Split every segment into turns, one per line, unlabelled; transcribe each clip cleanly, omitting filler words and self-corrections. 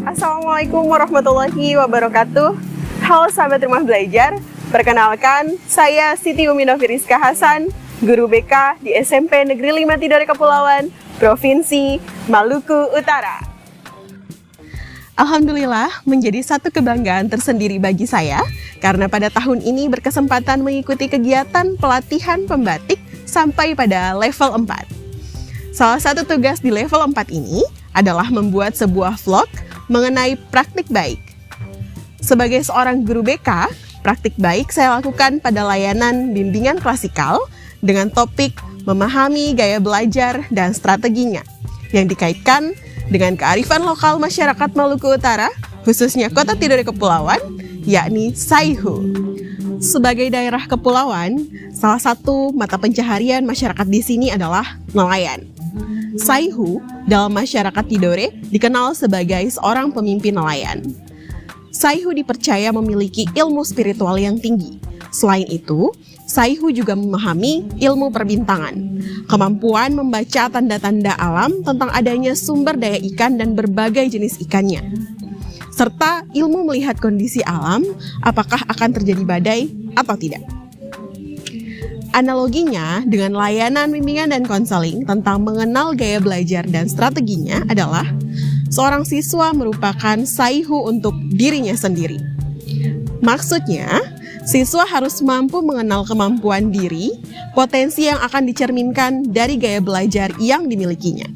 Assalamualaikum warahmatullahi wabarakatuh. Halo sahabat rumah belajar, perkenalkan saya Siti Umi Noviriska Hasan, guru BK di SMP Negeri 5 Tidore Kepulauan, Provinsi Maluku Utara. Alhamdulillah, menjadi satu kebanggaan tersendiri bagi saya karena pada tahun ini berkesempatan mengikuti kegiatan pelatihan pembatik sampai pada level 4. Salah satu tugas di level 4 ini adalah membuat sebuah vlog mengenai praktik baik. Sebagai seorang guru BK, praktik baik saya lakukan pada layanan bimbingan klasikal dengan topik memahami gaya belajar dan strateginya yang dikaitkan dengan kearifan lokal masyarakat Maluku Utara, khususnya Kota Tidore Kepulauan, yakni Saihu. Sebagai daerah kepulauan, salah satu mata pencaharian masyarakat di sini adalah nelayan. Saihu dalam masyarakat Tidore dikenal sebagai seorang pemimpin nelayan. Saihu dipercaya memiliki ilmu spiritual yang tinggi. Selain itu, Saihu juga memahami ilmu perbintangan, kemampuan membaca tanda-tanda alam tentang adanya sumber daya ikan dan berbagai jenis ikannya, serta ilmu melihat kondisi alam, apakah akan terjadi badai atau tidak. Analoginya dengan layanan bimbingan dan konseling tentang mengenal gaya belajar dan strateginya adalah seorang siswa merupakan Saihu untuk dirinya sendiri. Maksudnya, siswa harus mampu mengenal kemampuan diri, potensi yang akan dicerminkan dari gaya belajar yang dimilikinya.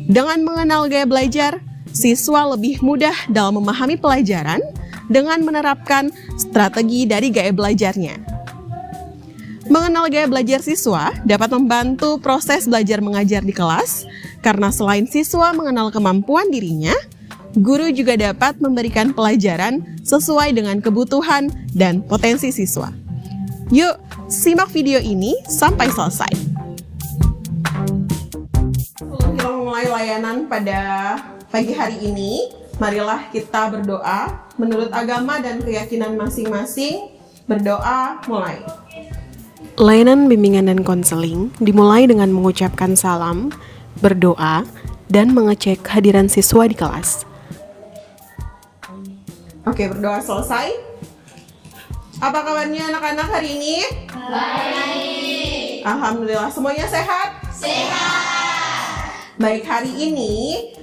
Dengan mengenal gaya belajar, siswa lebih mudah dalam memahami pelajaran dengan menerapkan strategi dari gaya belajarnya. Mengenal gaya belajar siswa dapat membantu proses belajar mengajar di kelas, karena selain siswa mengenal kemampuan dirinya, guru juga dapat memberikan pelajaran sesuai dengan kebutuhan dan potensi siswa. Yuk, simak video ini sampai selesai. Sebelum kita memulai layanan pada pagi hari ini, marilah kita berdoa menurut agama dan keyakinan masing-masing. Berdoa mulai.
Layanan bimbingan dan konseling dimulai dengan mengucapkan salam, berdoa, dan mengecek kehadiran siswa di kelas.
Oke, berdoa selesai. Apa kabarnya anak-anak hari ini? Baik. Alhamdulillah, semuanya sehat? Sehat. Baik, hari ini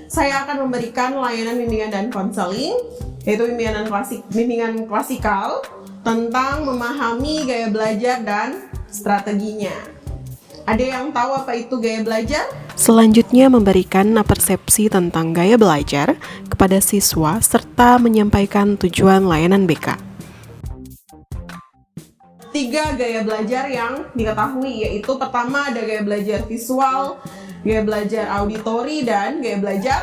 saya akan memberikan layanan bimbingan dan konseling, yaitu bimbingan klasikal tentang memahami gaya belajar dan strateginya. Ada yang tahu apa itu gaya belajar?
Selanjutnya memberikan persepsi tentang gaya belajar kepada siswa serta menyampaikan tujuan layanan BK.
3 gaya belajar yang diketahui, yaitu pertama ada gaya belajar visual, gaya belajar auditori, dan gaya belajar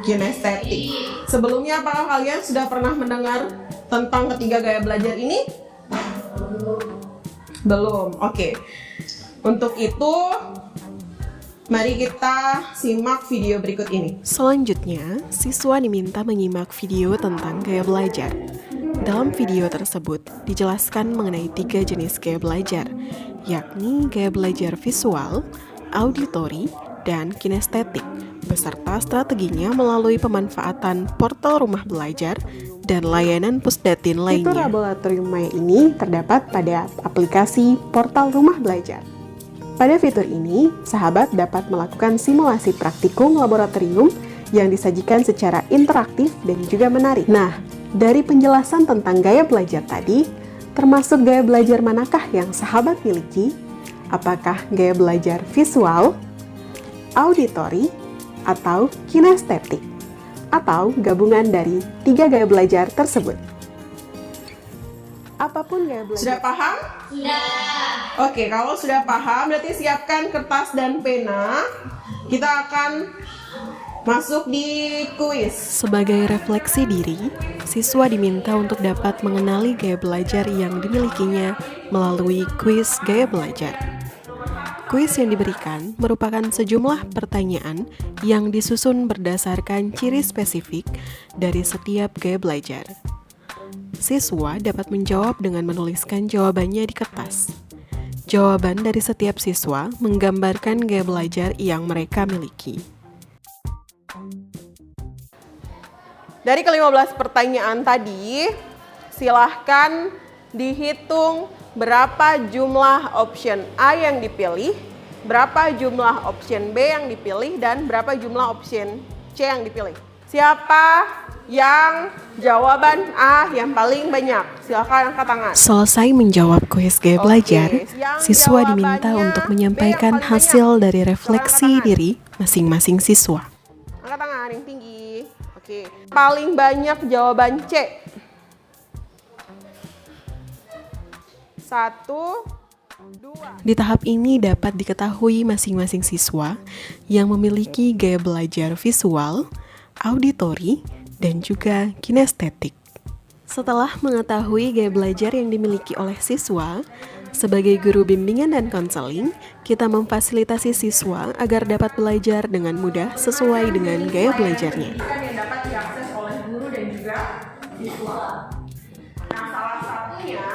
kinestetik. Sebelumnya apakah kalian sudah pernah mendengar tentang ketiga gaya belajar ini? Belum. Oke. Untuk itu, mari kita simak video berikut ini.
Selanjutnya, siswa diminta menyimak video tentang gaya belajar. Dalam video tersebut, dijelaskan mengenai 3 jenis gaya belajar, yakni gaya belajar visual, auditori, dan kinestetik, beserta strateginya melalui pemanfaatan portal rumah belajar dan layanan pusdatin lainnya.
Fitur laboratorium Maya ini terdapat pada aplikasi portal rumah belajar. Pada fitur ini, sahabat dapat melakukan simulasi praktikum laboratorium yang disajikan secara interaktif dan juga menarik. Nah, dari penjelasan tentang gaya belajar tadi, termasuk gaya belajar manakah yang sahabat miliki? Apakah gaya belajar visual, auditori, atau kinestetik? Atau gabungan dari 3 gaya belajar tersebut? Apapun gaya belajar. Sudah paham? Sudah. Oke, kalau sudah paham, berarti siapkan kertas dan pena. Kita akan masuk di kuis.
Sebagai refleksi diri, siswa diminta untuk dapat mengenali gaya belajar yang dimilikinya melalui kuis gaya belajar. Kuis yang diberikan merupakan sejumlah pertanyaan yang disusun berdasarkan ciri spesifik dari setiap gaya belajar. Siswa dapat menjawab dengan menuliskan jawabannya di kertas. Jawaban dari setiap siswa menggambarkan gaya belajar yang mereka miliki.
Dari ke-15 pertanyaan tadi, silahkan dihitung berapa jumlah option A yang dipilih, berapa jumlah option B yang dipilih, dan berapa jumlah option C yang dipilih. Siapa yang jawaban A yang paling banyak? Silahkan angkat tangan.
Selesai menjawab kuis gaya belajar,
yang
siswa diminta
jawabannya
untuk
B
menyampaikan
yang paling
hasil
banyak.
dari refleksi
tangan.
diri masing-masing siswa.
Angkat tangan yang tinggi. Oke. Paling banyak jawaban C. 1, 2.
Di tahap ini dapat diketahui masing-masing siswa yang memiliki gaya belajar visual, auditori, dan juga kinestetik. Setelah mengetahui gaya belajar yang dimiliki oleh siswa, sebagai guru bimbingan dan konseling, kita memfasilitasi siswa agar dapat belajar dengan mudah sesuai dengan gaya belajarnya.
Yang dapat diakses oleh guru dan juga siswa. Nah, salah satunya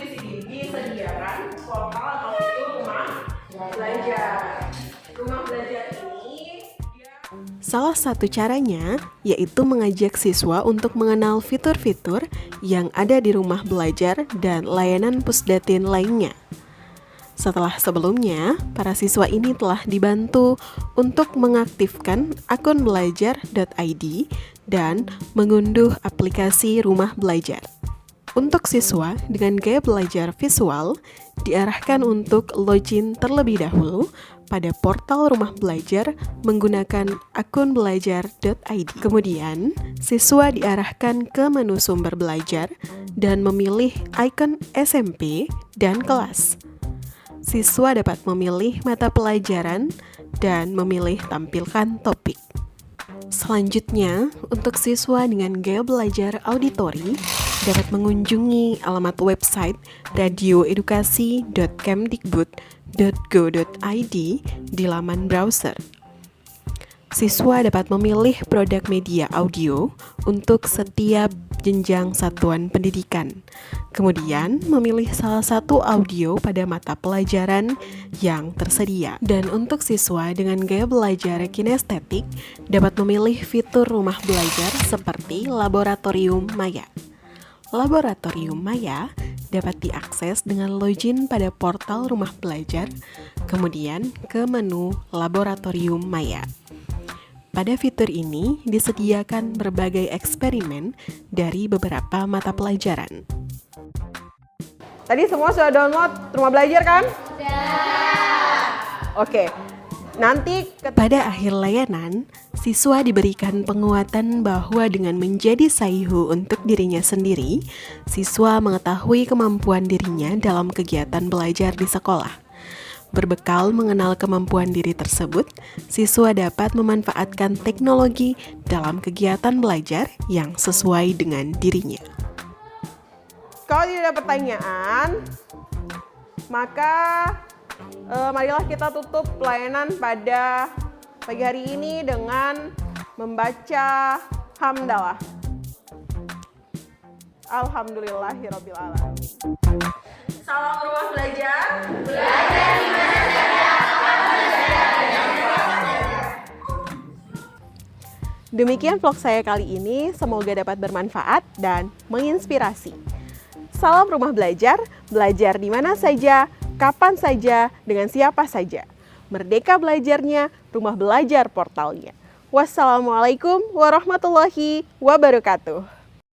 itu disediakan portal atau itu rumah belajar. Rumah belajar ini
Salah satu caranya yaitu mengajak siswa untuk mengenal fitur-fitur yang ada di rumah belajar dan layanan pusdatin lainnya. Setelah sebelumnya, para siswa ini telah dibantu untuk mengaktifkan akun belajar.id dan mengunduh aplikasi rumah belajar. Untuk siswa dengan gaya belajar visual, diarahkan untuk login terlebih dahulu pada portal rumah belajar menggunakan akun belajar.id. Kemudian, siswa diarahkan ke menu sumber belajar dan memilih ikon SMP dan kelas. Siswa dapat memilih mata pelajaran dan memilih tampilkan topik. Selanjutnya, untuk siswa dengan gaya belajar auditori, dapat mengunjungi alamat website radioedukasi.kemdikbud.go.id di laman browser. Siswa dapat memilih produk media audio untuk setiap jenjang satuan pendidikan. Kemudian, memilih salah satu audio pada mata pelajaran yang tersedia. Dan untuk siswa dengan gaya belajar kinestetik, dapat memilih fitur rumah belajar seperti Laboratorium Maya. Laboratorium Maya dapat diakses dengan login pada portal rumah belajar, kemudian ke menu Laboratorium Maya. Pada fitur ini disediakan berbagai eksperimen dari beberapa mata pelajaran.
Tadi semua sudah download rumah belajar kan? Sudah. Oke. Nanti
Pada akhir layanan, siswa diberikan penguatan bahwa dengan menjadi saihu untuk dirinya sendiri, siswa mengetahui kemampuan dirinya dalam kegiatan belajar di sekolah. Berbekal mengenal kemampuan diri tersebut, siswa dapat memanfaatkan teknologi dalam kegiatan belajar yang sesuai dengan dirinya.
kalau tidak ada pertanyaan, maka marilah kita tutup pelayanan pada pagi hari ini dengan membaca hamdalah. Alhamdulillahirabbil alamin. Salam rumah belajar. Belajar di mana saja. Demikian vlog saya kali ini, semoga dapat bermanfaat dan menginspirasi. Salam rumah belajar, belajar di mana saja, kapan saja, dengan siapa saja. Merdeka belajarnya, rumah belajar portalnya. Wassalamualaikum warahmatullahi wabarakatuh.